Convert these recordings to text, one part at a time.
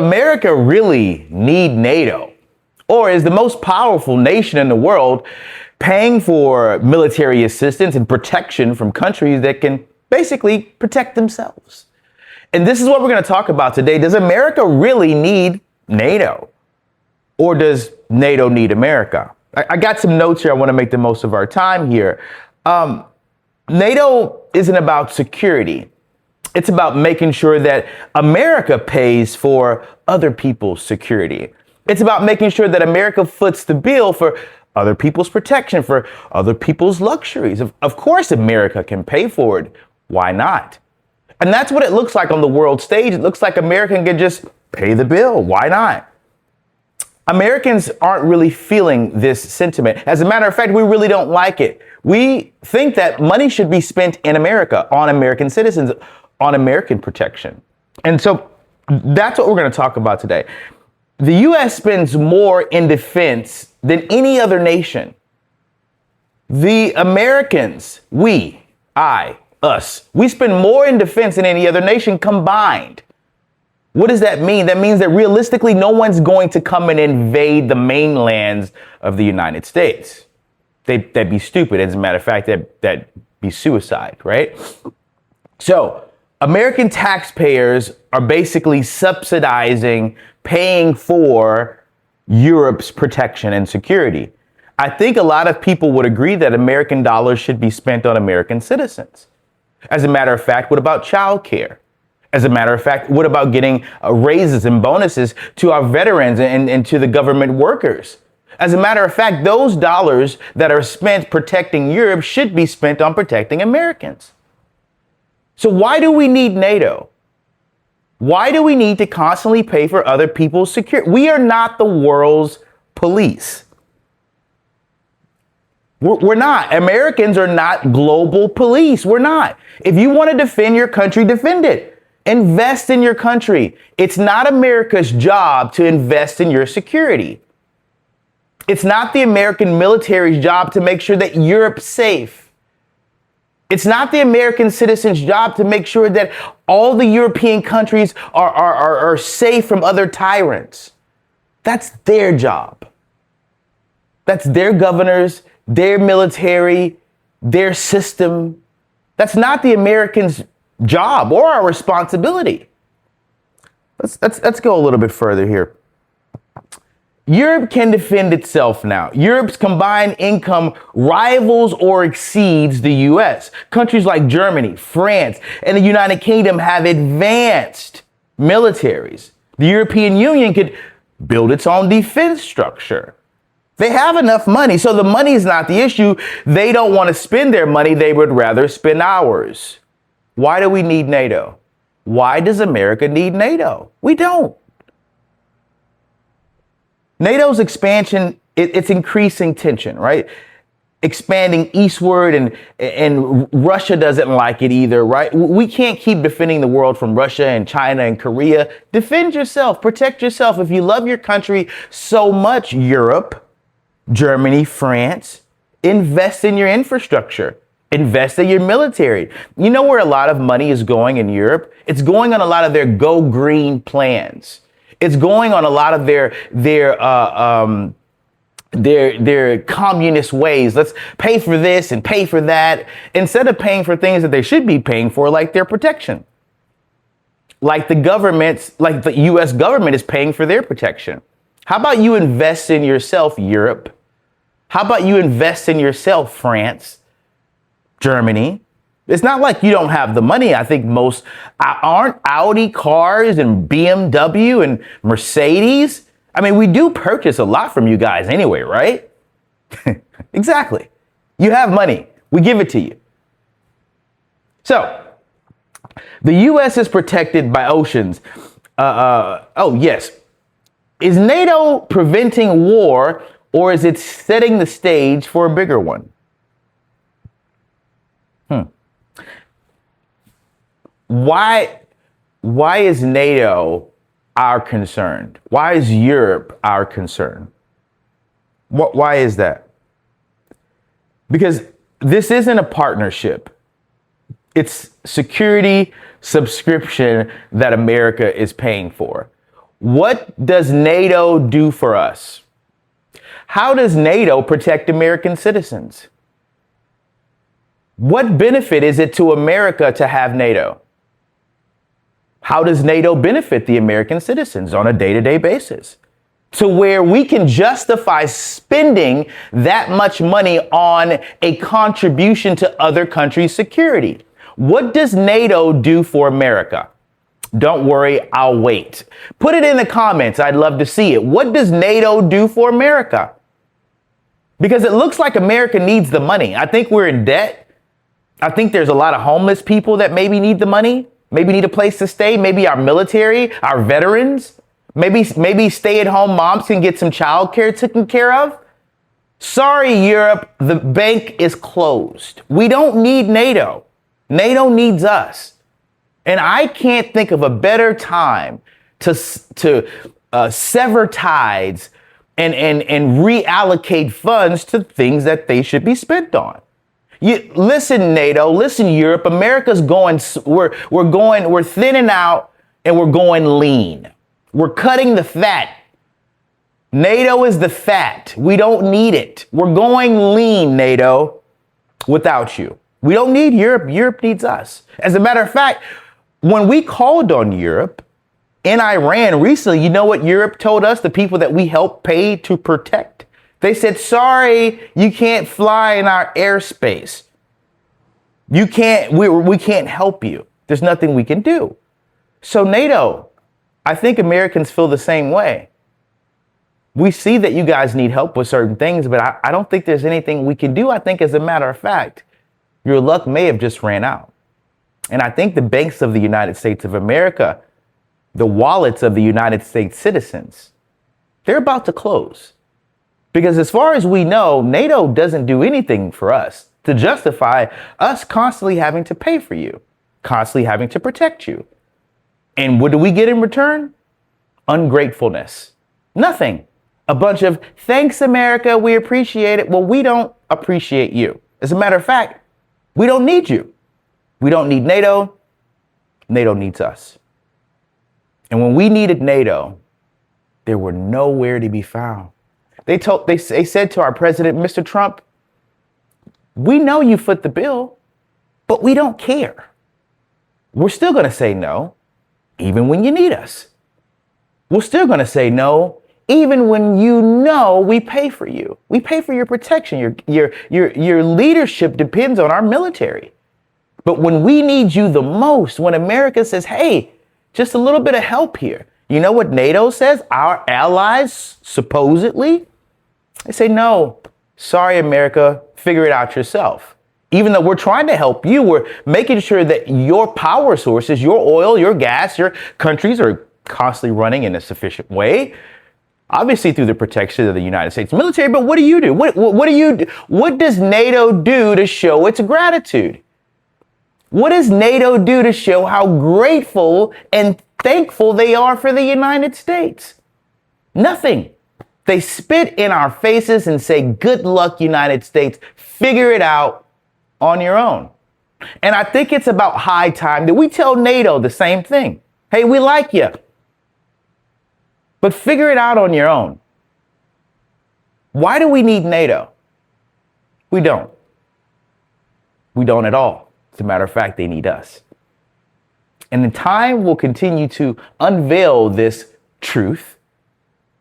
America really need NATO, or is the most powerful nation in the world paying for military assistance and protection from countries that can basically protect themselves? And this is what we're going to talk about today. Does America really need NATO, or does NATO need America? I got some notes here. I want to make the most of our time here. NATO isn't about security. It's about making sure that America pays for other people's security. It's about making sure that America foots the bill for other people's protection, for other people's luxuries. Of course, America can pay for it. Why not? And that's what it looks like on the world stage. It looks like America can just pay the bill. Why not? Americans aren't really feeling this sentiment. As a matter of fact, we really don't like it. We think that money should be spent in America, on American citizens, on American protection. And so that's what we're going to talk about today. The U.S. spends more in defense than any other nation. The Americans, us, we spend more in defense than any other nation combined. What does that mean? That means that realistically, no one's going to come and invade the mainlands of the United States. That'd be stupid. As a matter of fact, that'd be suicide, right? So American taxpayers are basically subsidizing, paying for Europe's protection and security. I think a lot of people would agree that American dollars should be spent on American citizens. As a matter of fact, what about childcare? As a matter of fact, what about getting raises and bonuses to our veterans and to the government workers? As a matter of fact, those dollars that are spent protecting Europe should be spent on protecting Americans. So why do we need NATO? Why do we need to constantly pay for other people's security? We are not the world's police. We're not. Americans are not global police. We're not. If you want to defend your country, defend it. Invest in your country. It's not America's job to invest in your security. It's not the American military's job to make sure that Europe's safe. It's not the American citizen's job to make sure that all the European countries are safe from other tyrants. That's their job. That's their governors, their military, their system. That's not the Americans' job or our responsibility. Let's go a little bit further here. Europe can defend itself now. Europe's combined income rivals or exceeds the U.S. Countries like Germany, France, and the United Kingdom have advanced militaries. The European Union could build its own defense structure. They have enough money, so the money is not the issue. They don't want to spend their money. They would rather spend ours. Why do we need NATO? Why does America need NATO? We don't. NATO's expansion, it's increasing tension, right? Expanding eastward, and Russia doesn't like it either, right? We can't keep defending the world from Russia and China and Korea. Defend yourself, protect yourself. If you love your country so much, Europe, Germany, France, invest in your infrastructure. Invest in your military. You know where a lot of money is going in Europe? It's going on a lot of their go green plans. It's going on a lot of their communist ways. Let's pay for this and pay for that, instead of paying for things that they should be paying for, like their protection. Like the US government is paying for their protection. How about you invest in yourself, Europe? How about you invest in yourself, France, Germany? It's not like you don't have the money. I think most aren't Audi cars and BMW and Mercedes. I mean, we do purchase a lot from you guys anyway, right? Exactly. You have money. We give it to you. So the U.S. is protected by oceans. Oh, yes. Is NATO preventing war, or is it setting the stage for a bigger one? Why is NATO our concern? Why is Europe our concern? Why is that? Because this isn't a partnership. It's security subscription that America is paying for. What does NATO do for us? How does NATO protect American citizens? What benefit is it to America to have NATO? How does NATO benefit the American citizens on a day-to-day basis? To where we can justify spending that much money on a contribution to other countries' security. What does NATO do for America? Don't worry, I'll wait. Put it in the comments. I'd love to see it. What does NATO do for America? Because it looks like America needs the money. I think we're in debt. I think there's a lot of homeless people that maybe need the money, maybe need a place to stay. Maybe our military, our veterans, maybe stay-at-home moms can get some childcare taken care of. Sorry, Europe, the bank is closed. We don't need NATO. NATO needs us. And I can't think of a better time to sever ties and reallocate funds to things that they should be spent on. Listen, NATO, listen, Europe, America's we're thinning out and we're going lean. We're cutting the fat. NATO is the fat. We don't need it. We're going lean, NATO, without you. We don't need Europe. Europe needs us. As a matter of fact, when we called on Europe in Iran recently, you know what Europe told us, the people that we helped pay to protect? They said, sorry, you can't fly in our airspace. We can't help you. There's nothing we can do. So NATO, I think Americans feel the same way. We see that you guys need help with certain things, but I don't think there's anything we can do. I think, as a matter of fact, your luck may have just ran out. And I think the banks of the United States of America, the wallets of the United States citizens, they're about to close. Because as far as we know, NATO doesn't do anything for us to justify us constantly having to pay for you, constantly having to protect you. And what do we get in return? Ungratefulness. Nothing. A bunch of thanks, America, we appreciate it. Well, we don't appreciate you. As a matter of fact, we don't need you. We don't need NATO. NATO needs us. And when we needed NATO, they were nowhere to be found. They said to our president, Mr. Trump, we know you foot the bill, but we don't care. We're still going to say no, even when you need us. We're still going to say no, even when you know we pay for you. We pay for your protection. Your leadership depends on our military. But when we need you the most, when America says, hey, just a little bit of help here. You know what NATO says? Our allies, supposedly, they say, no, sorry, America, figure it out yourself. Even though we're trying to help you, we're making sure that your power sources, your oil, your gas, your countries are constantly running in a sufficient way. Obviously through the protection of the United States military. But what do you do? What does NATO do to show its gratitude? What does NATO do to show how grateful and thankful they are for the United States? Nothing. They spit in our faces and say, good luck, United States. Figure it out on your own. And I think it's about high time that we tell NATO the same thing. Hey, we like you, but figure it out on your own. Why do we need NATO? We don't. We don't at all. As a matter of fact, they need us. And in time, we'll continue to unveil this truth.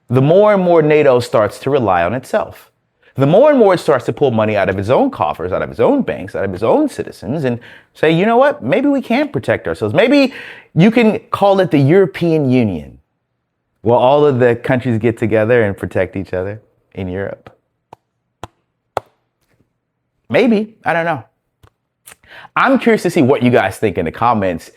The more and more NATO starts to rely on itself. The more and more it starts to pull money out of its own coffers, out of its own banks, out of its own citizens, and say, you know what? Maybe we can protect ourselves. Maybe you can call it the European Union. Well, all of the countries get together and protect each other in Europe. Maybe. I don't know. I'm curious to see what you guys think in the comments.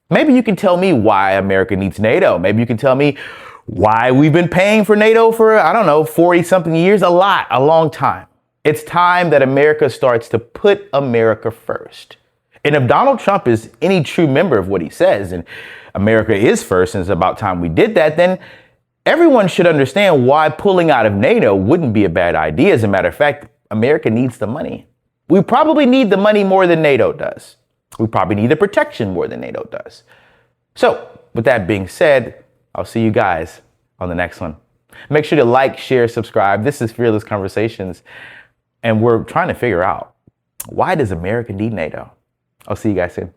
Maybe you can tell me why America needs NATO. Maybe you can tell me why we've been paying for NATO for, 40-something years, a long time. It's time that America starts to put America first. And if Donald Trump is any true member of what he says, and America is first, and it's about time we did that, then everyone should understand why pulling out of NATO wouldn't be a bad idea. As a matter of fact, America needs the money. We probably need the money more than NATO does. We probably need the protection more than NATO does. So, with that being said, I'll see you guys on the next one. Make sure to like, share, subscribe. This is Fearless Conversations, and we're trying to figure out, why does America need NATO? I'll see you guys soon.